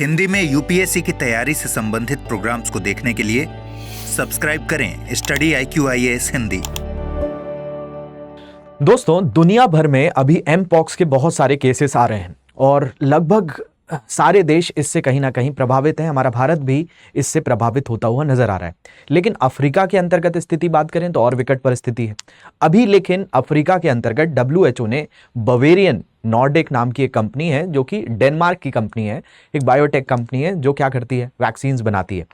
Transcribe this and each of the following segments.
हिंदी में यूपीएससी की तैयारी से संबंधित प्रोग्राम्स को देखने के लिए सब्सक्राइब करें स्टडी IQIAS हिंदी। दोस्तों, दुनिया भर में अभी एमपॉक्स के बहुत सारे केसेस आ रहे हैं और लगभग सारे देश इससे कहीं ना कहीं प्रभावित हैं। हमारा भारत भी इससे प्रभावित होता हुआ नजर आ रहा है। लेकिन अफ्रीका के अंतर्गत स्थिति बात करें तो और विकट परिस्थिति है अभी। लेकिन अफ्रीका के अंतर्गत WHO ने बवेरियन नॉर्डिक नाम की एक कंपनी है, जो कि डेनमार्क की कंपनी है, एक बायोटेक कंपनी है जो क्या करती है, वैक्सीन्स बनाती है।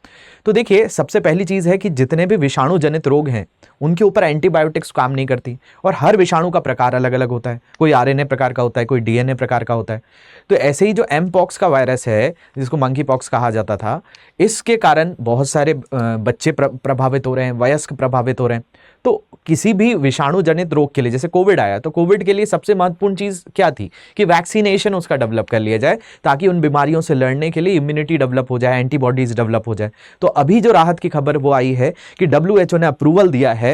तो देखिए, सबसे पहली चीज है कि जितने भी विषाणु जनित रोग हैं उनके ऊपर एंटीबायोटिक्स काम नहीं करती, और हर विषाणु का प्रकार अलग अलग होता है। कोई RNA प्रकार का होता है, कोई DNA प्रकार का होता है। तो ऐसे ही जो एमपॉक्स का वायरस है, जिसको मंकी पॉक्स कहा जाता था, इसके कारण बहुत सारे बच्चे प्रभावित हो रहे हैं, वयस्क प्रभावित हो रहे हैं। तो किसी भी विषाणु जनित रोग के लिए, जैसे कोविड आया, तो कोविड के लिए सबसे महत्वपूर्ण चीज क्या थी कि वैक्सीनेशन उसका डेवलप कर लिया जाए, ताकि उन बीमारियों से लड़ने के लिए इम्यूनिटी डेवलप हो जाए, एंटीबॉडीज डेवलप हो जाए। तो अभी जो राहत की खबर वो आई है कि WHO ने अप्रूवल दिया है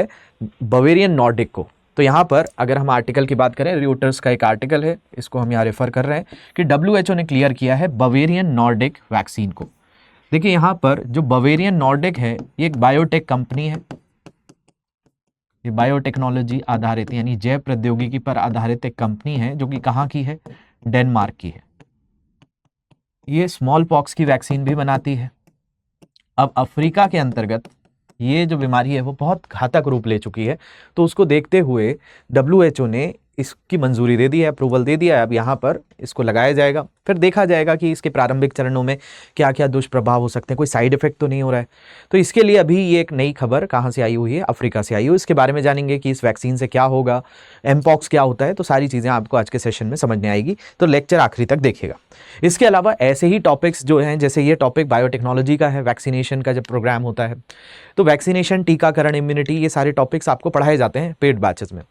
बवेरियन नॉर्डिक को। तो यहाँ पर अगर हम आर्टिकल की बात करें, रियूटर्स का एक आर्टिकल है, इसको हम यहाँ रेफर कर रहे हैं कि WHO ने क्लियर किया है बवेरियन नॉर्डिक वैक्सीन को। देखिए, यहाँ पर जो बवेरियन नॉर्डिक है, ये एक बायोटेक कंपनी है। ये बायोटेक्नोलॉजी आधारित, यानी जैव प्रौद्योगिकी पर आधारित एक कंपनी है, जो कि कहाँ की है, डेनमार्क की है। ये स्मॉल पॉक्स की वैक्सीन भी बनाती है। अब अफ्रीका के अंतर्गत ये जो बीमारी है वो बहुत घातक रूप ले चुकी है, तो उसको देखते हुए WHO ने इसकी मंजूरी दे दी है, अप्रूवल दे दिया है। अब यहाँ पर इसको लगाया जाएगा, फिर देखा जाएगा कि इसके प्रारंभिक चरणों में क्या क्या दुष्प्रभाव हो सकते हैं, कोई साइड इफेक्ट तो नहीं हो रहा है। तो इसके लिए अभी ये एक नई खबर कहाँ से आई हुई है, अफ्रीका से आई हुई। इसके बारे में जानेंगे कि इस वैक्सीन से क्या होगा, एमपॉक्स क्या होता है। तो सारी चीज़ें आपको आज के सेशन में समझ में आएगी, तो लेक्चर आखिरी तक देखिएगा। इसके अलावा ऐसे ही टॉपिक्स जो हैं, जैसे ये टॉपिक बायोटेक्नोलॉजी का है, वैक्सीनेशन का जब प्रोग्राम होता है तो वैक्सीनेशन, टीकाकरण, इम्यूनिटी, ये सारे टॉपिक्स आपको पढ़ाए जाते हैं पेड बैचेस में।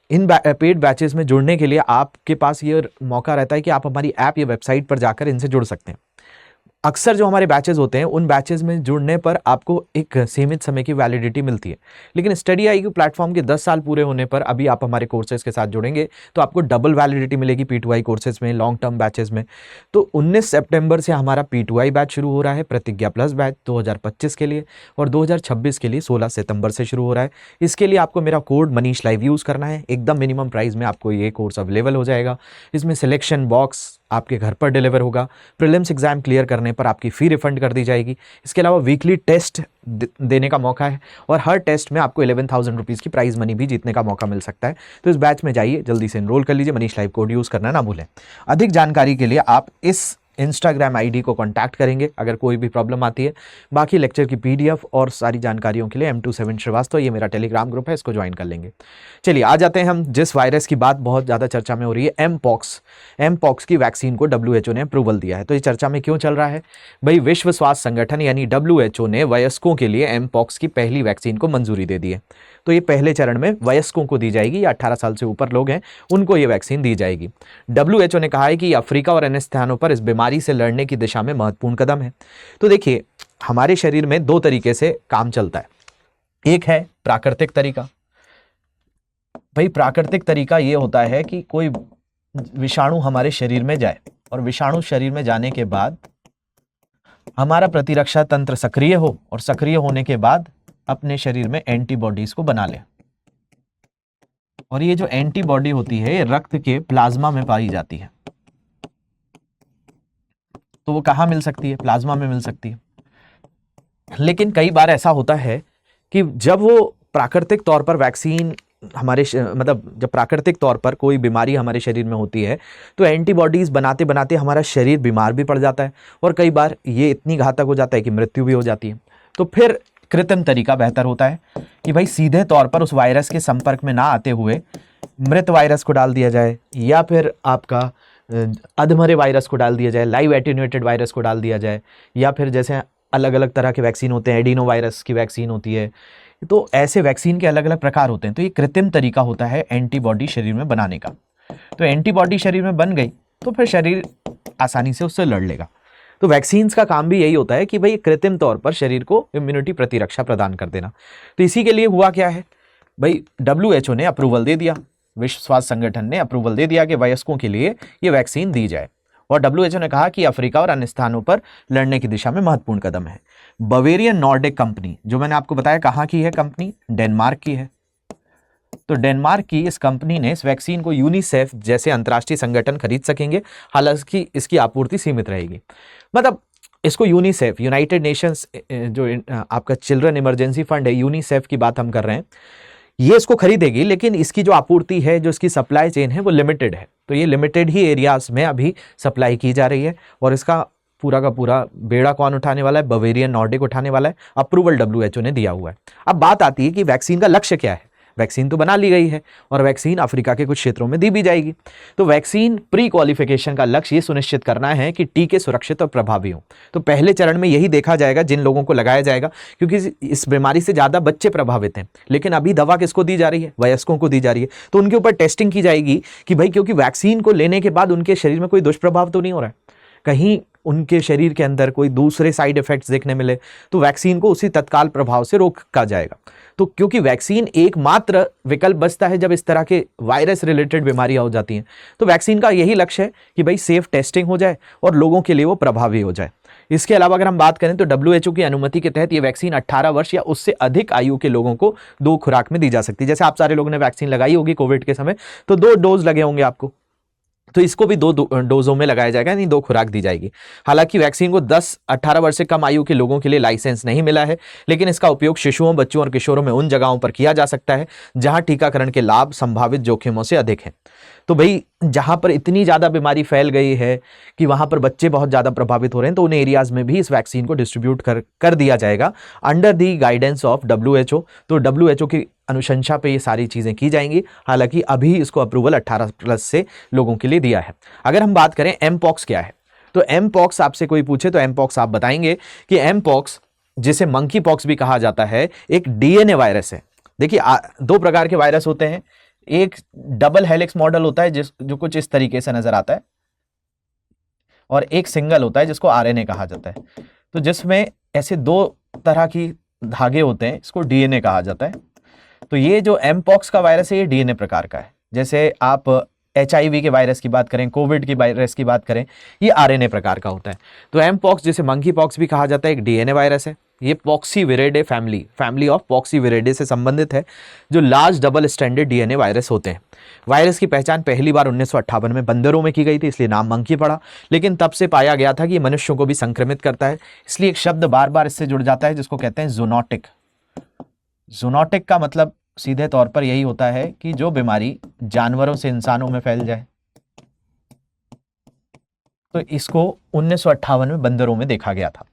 इन पेड बैचेस में जुड़ने के लिए आपके पास ये मौका रहता है कि आप हमारी ऐप या वेबसाइट पर जाकर इनसे जुड़ सकते हैं। अक्सर जो हमारे बैचेस होते हैं, उन बैचेस में जुड़ने पर आपको एक सीमित समय की वैलिडिटी मिलती है। लेकिन स्टडी IQ प्लेटफॉर्म के 10 साल पूरे होने पर अभी आप हमारे कोर्सेज के साथ जुड़ेंगे तो आपको डबल वैलिडिटी मिलेगी P2I कोर्सेज में, लॉन्ग टर्म बैचेस में। तो 19 सितंबर से हमारा P2I बैच शुरू हो रहा है, प्रतिज्ञा प्लस बैच 2025 के लिए, और 2026 के लिए 16 सितंबर से शुरू हो रहा है। इसके लिए आपको मेरा कोड मनीष लाइव यूज़ करना है। एकदम मिनिमम प्राइस में आपको ये कोर्स अवेलेबल हो जाएगा। इसमें सिलेक्शन बॉक्स आपके घर पर डिलीवर होगा। प्रीलिम्स एग्जाम क्लियर करने पर आपकी फ़ी रिफंड कर दी जाएगी। इसके अलावा वीकली टेस्ट देने का मौका है, और हर टेस्ट में आपको 11,000 रुपीज़ की प्राइज मनी भी जीतने का मौका मिल सकता है। तो इस बैच में जाइए, जल्दी से एनरोल कर लीजिए। मनीष लाइव कोड यूज़ करना ना भूलें। अधिक जानकारी के लिए आप इस इंस्टाग्राम ID को कांटेक्ट करेंगे अगर कोई भी प्रॉब्लम आती है। बाकी लेक्चर की PDF और सारी जानकारियों के लिए M27 श्रीवास्तव, ये मेरा टेलीग्राम ग्रुप है, इसको ज्वाइन कर लेंगे। चलिए आ जाते हैं हम जिस वायरस की बात बहुत ज़्यादा चर्चा में हो रही है, एमपॉक्स की वैक्सीन को WHO ने अप्रूवल दिया है। तो ये चर्चा में क्यों चल रहा है भाई? विश्व स्वास्थ्य संगठन यानी WHO ने वयस्कों के लिए एमपॉक्स की पहली वैक्सीन को मंजूरी दे दी है। तो ये पहले चरण में वयस्कों को दी जाएगी, या 18 साल से ऊपर लोग हैं उनको ये वैक्सीन दी जाएगी। WHO ने कहा है कि अफ्रीका और अन्य स्थानों पर इस बीमारी से लड़ने की दिशा में महत्वपूर्ण कदम है। तो देखिए, हमारे शरीर में दो तरीके से काम चलता है। एक है प्राकृतिक तरीका। भाई, प्राकृतिक तरीका ये होता है कि कोई विषाणु हमारे शरीर में जाए, और विषाणु शरीर में जाने के बाद हमारा प्रतिरक्षा तंत्र सक्रिय हो, और सक्रिय होने के बाद अपने शरीर में एंटीबॉडीज को बना ले। और ये जो एंटीबॉडी होती है, ये रक्त के प्लाज्मा में पाई जाती है। तो वो कहाँ मिल सकती है? प्लाज्मा में मिल सकती है। लेकिन कई बार ऐसा होता है कि जब वो प्राकृतिक तौर पर वैक्सीन जब प्राकृतिक तौर पर कोई बीमारी हमारे शरीर में होती है, तो एंटीबॉडीज बनाते बनाते हमारा शरीर बीमार भी पड़ जाता है, और कई बार ये इतनी घातक हो जाता है कि मृत्यु भी हो जाती है। तो फिर कृत्रिम तरीका बेहतर होता है कि भाई सीधे तौर पर उस वायरस के संपर्क में ना आते हुए मृत वायरस को डाल दिया जाए, या फिर आपका अधमरे वायरस को डाल दिया जाए, लाइव एटेन्यूएटेड वायरस को डाल दिया जाए, या फिर जैसे अलग अलग तरह के वैक्सीन होते हैं, एडिनो वायरस की वैक्सीन होती है। तो ऐसे वैक्सीन के अलग अलग प्रकार होते हैं। तो ये कृत्रिम तरीका होता है एंटीबॉडी शरीर में बनाने का। तो एंटीबॉडी शरीर में बन गई तो फिर शरीर आसानी से उससे लड़ लेगा। तो वैक्सीन्स का काम भी यही होता है कि भाई कृत्रिम तौर पर शरीर को इम्यूनिटी, प्रतिरक्षा प्रदान कर देना। तो इसी के लिए हुआ क्या है भाई, WHO ने अप्रूवल दे दिया, विश्व स्वास्थ्य संगठन ने अप्रूवल दे दिया कि वयस्कों के लिए ये वैक्सीन दी जाए। और डब्ल्यूएचओ ने कहा कि अफ्रीका और अन्य स्थानों पर लड़ने की दिशा में महत्वपूर्ण कदम है। बवेरियन नॉर्डिक कंपनी, जो मैंने आपको बताया कहाँ की है कंपनी, डेनमार्क की है। तो डेनमार्क की इस कंपनी ने इस वैक्सीन को यूनिसेफ जैसे अंतर्राष्ट्रीय संगठन खरीद सकेंगे, हालांकि इसकी आपूर्ति सीमित रहेगी। मतलब इसको यूनिसेफ, यूनाइटेड नेशंस जो आपका चिल्ड्रन इमरजेंसी फंड है, यूनिसेफ की बात हम कर रहे हैं, ये इसको खरीदेगी, लेकिन इसकी जो आपूर्ति है, जो इसकी सप्लाई चेन है, वो लिमिटेड है। तो ये लिमिटेड ही एरियाज में अभी सप्लाई की जा रही है और इसका पूरा का पूरा बेड़ा कौन उठाने वाला है, बवेरियन नॉर्डिक उठाने वाला है। अप्रूवल डब्ल्यूएचओ ने दिया हुआ है। अब बात आती है कि वैक्सीन का लक्ष्य क्या है। वैक्सीन तो बना ली गई है और वैक्सीन अफ्रीका के कुछ क्षेत्रों में दी भी जाएगी। तो वैक्सीन प्री क्वालिफिकेशन का लक्ष्य ये सुनिश्चित करना है कि टीके सुरक्षित और प्रभावी हों। तो पहले चरण में यही देखा जाएगा जिन लोगों को लगाया जाएगा, क्योंकि इस बीमारी से ज़्यादा बच्चे प्रभावित हैं। लेकिन अभी दवा किसको दी जा रही है, वयस्कों को दी जा रही है। तो उनके ऊपर टेस्टिंग की जाएगी कि भाई, क्योंकि वैक्सीन को लेने के बाद उनके शरीर में कोई दुष्प्रभाव तो नहीं हो रहा है, कहीं उनके शरीर के अंदर कोई दूसरे साइड इफेक्ट्स देखने मिले तो वैक्सीन को उसी तत्काल प्रभाव से रोका जाएगा। तो क्योंकि वैक्सीन एकमात्र विकल्प बचता है जब इस तरह के वायरस रिलेटेड बीमारियां हो जाती हैं, तो वैक्सीन का यही लक्ष्य है कि भाई सेफ टेस्टिंग हो जाए और लोगों के लिए वो प्रभावी हो जाए। इसके अलावा अगर हम बात करें तो डब्ल्यूएचओ की अनुमति के तहत ये वैक्सीन 18 वर्ष या उससे अधिक आयु के लोगों को 2 खुराक में दी जा सकती है। जैसे आप सारे लोगों ने वैक्सीन लगाई होगी कोविड के समय, तो 2 डोज लगे होंगे आपको, तो इसको भी 2 डोजों में लगाया जाएगा, यानी 2 खुराक दी जाएगी। हालांकि वैक्सीन को 18 वर्ष से कम आयु के लोगों के लिए लाइसेंस नहीं मिला है, लेकिन इसका उपयोग शिशुओं, बच्चों और किशोरों में उन जगहों पर किया जा सकता है जहां टीकाकरण के लाभ संभावित जोखिमों से अधिक हैं। तो भाई, जहां पर इतनी ज़्यादा बीमारी फैल गई है कि वहां पर बच्चे बहुत ज़्यादा प्रभावित हो रहे हैं, तो उन एरियाज में भी इस वैक्सीन को डिस्ट्रीब्यूट कर दिया जाएगा under the guidance of WHO. तो डब्ल्यूएचओ की अनुशंसा पे ये सारी चीज़ें की जाएंगी। हालांकि अभी इसको अप्रूवल 18+ से लोगों के लिए दिया है। अगर हम बात करें एमपॉक्स क्या है, तो एमपॉक्स आपसे कोई पूछे तो एमपॉक्स आप बताएंगे कि एमपॉक्स, जिसे मंकी पॉक्स भी कहा जाता है, एक डीएनए वायरस है। देखिए, 2 प्रकार के वायरस होते हैं। एक डबल हेलिक्स मॉडल होता है जो कुछ इस तरीके से नजर आता है, और एक सिंगल होता है जिसको आरएनए कहा जाता है। तो जिसमें ऐसे 2 तरह की धागे होते हैं, इसको डीएनए कहा जाता है। तो ये जो एमपॉक्स का वायरस है, ये डीएनए प्रकार का है। जैसे आप एचआईवी के वायरस की बात करें, कोविड की वायरस की बात करें, ये आरएनए प्रकार का होता है। तो एमपॉक्स, जिसे मंकी पॉक्स भी कहा जाता है, एक डीएनए वायरस है। ये पॉक्सीविरेडे फैमिली ऑफ पॉक्सीविरेडे से संबंधित है, जो large double stranded DNA virus होते हैं। वायरस की पहचान पहली बार 1958 में बंदरों में की गई थी, इसलिए नाम मंकी पड़ा। लेकिन तब से पाया गया था कि ये मनुष्यों को भी संक्रमित करता है, इसलिए एक शब्द बार बार इससे जुड़ जाता है जिसको कहते हैं जूनोटिक। जूनोटिक का मतलब सीधे तौर पर यही होता है कि जो बीमारी जानवरों से इंसानों में फैल जाए। तो इसको 1958 में बंदरों में देखा गया था।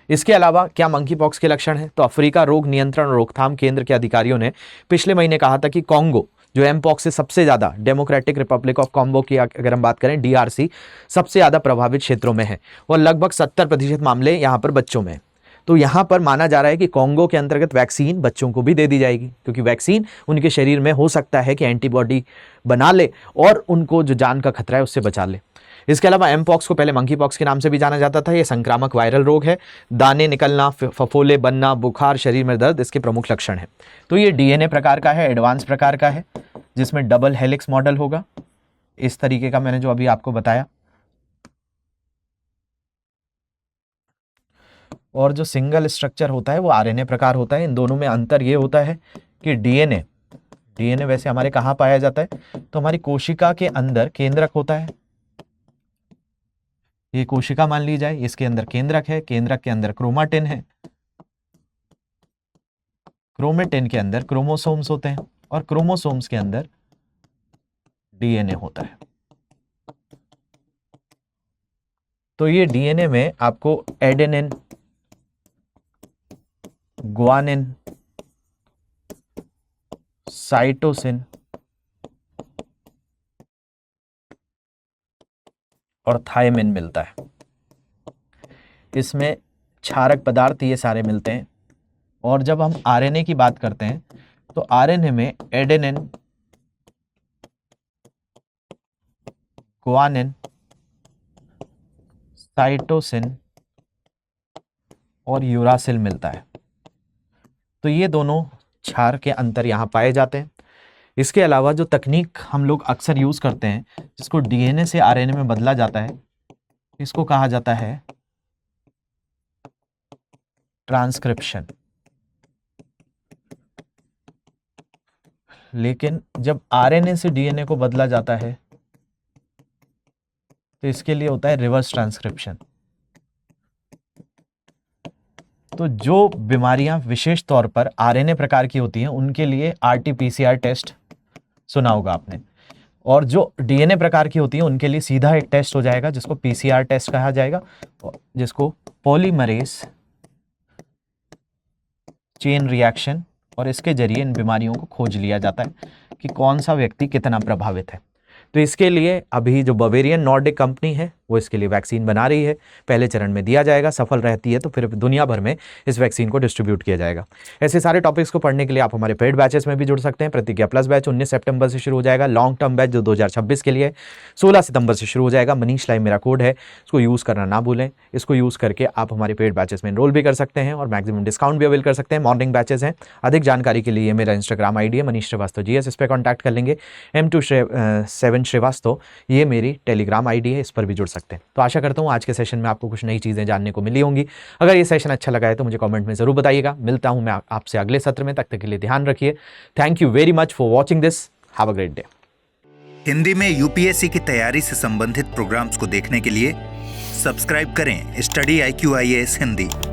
इसके अलावा क्या मंकी पॉक्स के लक्षण हैं? तो अफ्रीका रोग नियंत्रण और रोकथाम केंद्र के अधिकारियों ने पिछले महीने कहा था कि कॉन्गो, जो एमपॉक्स से सबसे ज्यादा, डेमोक्रेटिक रिपब्लिक ऑफ कॉन्गो की अगर हम बात करें, डीआरसी, सबसे ज्यादा प्रभावित क्षेत्रों में है और लगभग 70% मामले यहां पर बच्चों में। तो यहां पर माना जा रहा है कि कॉन्गो के अंतर्गत वैक्सीन बच्चों को भी दे दी जाएगी, क्योंकि वैक्सीन उनके शरीर में हो सकता है कि एंटीबॉडी बना ले और उनको जो जान का खतरा है उससे बचा ले। इसके अलावा एमपॉक्स को पहले मंकी पॉक्स के नाम से भी जाना जाता था। यह संक्रामक वायरल रोग है। दाने निकलना, फफोले बनना, बुखार, शरीर में दर्द इसके प्रमुख लक्षण हैं। तो ये डीएनए प्रकार का है, एडवांस प्रकार का है, जिसमें डबल हेलिक्स मॉडल होगा, इस तरीके का मैंने जो अभी आपको बताया। और जो सिंगल स्ट्रक्चर होता है वो आरएनए प्रकार होता है। इन दोनों में अंतर ये होता है कि डीएनए वैसे हमारे कहाँ पाया जाता है, तो हमारी कोशिका के अंदर केंद्रक होता है। ये कोशिका मान ली जाए, इसके अंदर केंद्रक है, केंद्रक के अंदर क्रोमाटिन है, क्रोमेटिन के अंदर क्रोमोसोम्स होते हैं और क्रोमोसोम्स के अंदर डीएनए होता है। तो ये डीएनए में आपको एडेनिन, ग्वानिन, साइटोसिन और थायमिन मिलता है। इसमें क्षारक पदार्थ ये सारे मिलते हैं। और जब हम आरएनए की बात करते हैं तो आरएनए में एडेनिन, ग्वानिन, साइटोसिन और यूरासिल मिलता है। तो ये दोनों क्षार के अंतर यहाँ पाए जाते हैं। इसके अलावा जो तकनीक हम लोग अक्सर यूज़ करते हैं, जिसको डीएनए से आरएनए में बदला जाता है, इसको कहा जाता है ट्रांसक्रिप्शन। लेकिन जब आरएनए से डीएनए को बदला जाता है तो इसके लिए होता है रिवर्स ट्रांसक्रिप्शन। तो जो बीमारियां विशेष तौर पर आरएनए प्रकार की होती हैं उनके लिए आरटीपीसीआर टेस्ट सुना होगा आपने, और जो डीएनए प्रकार की होती हैं उनके लिए सीधा एक टेस्ट हो जाएगा जिसको पीसीआर टेस्ट कहा जाएगा, जिसको पॉलीमरेज चेन रिएक्शन, और इसके जरिए इन बीमारियों को खोज लिया जाता है कि कौन सा व्यक्ति कितना प्रभावित है। तो इसके लिए अभी जो बवेरियन नॉर्डिक कंपनी है वो इसके लिए वैक्सीन बना रही है। पहले चरण में दिया जाएगा, सफल रहती है तो फिर दुनिया भर में इस वैक्सीन को डिस्ट्रीब्यूट किया जाएगा। ऐसे सारे टॉपिक्स को पढ़ने के लिए आप हमारे पेड बैचेस में भी जुड़ सकते हैं। प्रतिज्ञा प्लस बैच 19 सितंबर से शुरू हो जाएगा। लॉन्ग टर्म बैच जो 2026 के लिए 16 सितंबर से शुरू हो जाएगा। मनीष लाइव मेरा कोड है, इसको यूज़ करना ना भूलें। इसको यूज़ करके आप हमारे पेड बैचेस में एनरोल भी कर सकते हैं और मैक्सिमम डिस्काउंट भी अवेल कर सकते हैं। मॉर्निंग बैचेस हैं। अधिक जानकारी के लिए ये मेरा इंस्टाग्राम आईडी है मनीष श्रीवास्तव GS, इस पर कॉन्टैक्ट कर लेंगे। M27 श्रीवास्तव ये मेरी टेलीग्राम आईडी है, इस पर भी जुड़ सकते हैं। तो आशा करता हूँ आज के सेशन में आपको कुछ नई चीज़ें जानने को मिली होंगी। अगर ये सेशन अच्छा लगा है तो मुझे कमेंट में ज़रूर बताइएगा। मिलता हूँ मैं आपसे अगले सत्र में, तब तक के लिए ध्यान रखिए। Thank you very much for watching this. Have a great day. Hindi में यूपीएससी की तैयारी से संबंधित प्रोग्राम्स को देखने के लिए सब्सक्राइब करें स्टडी IQ IAS हिंदी।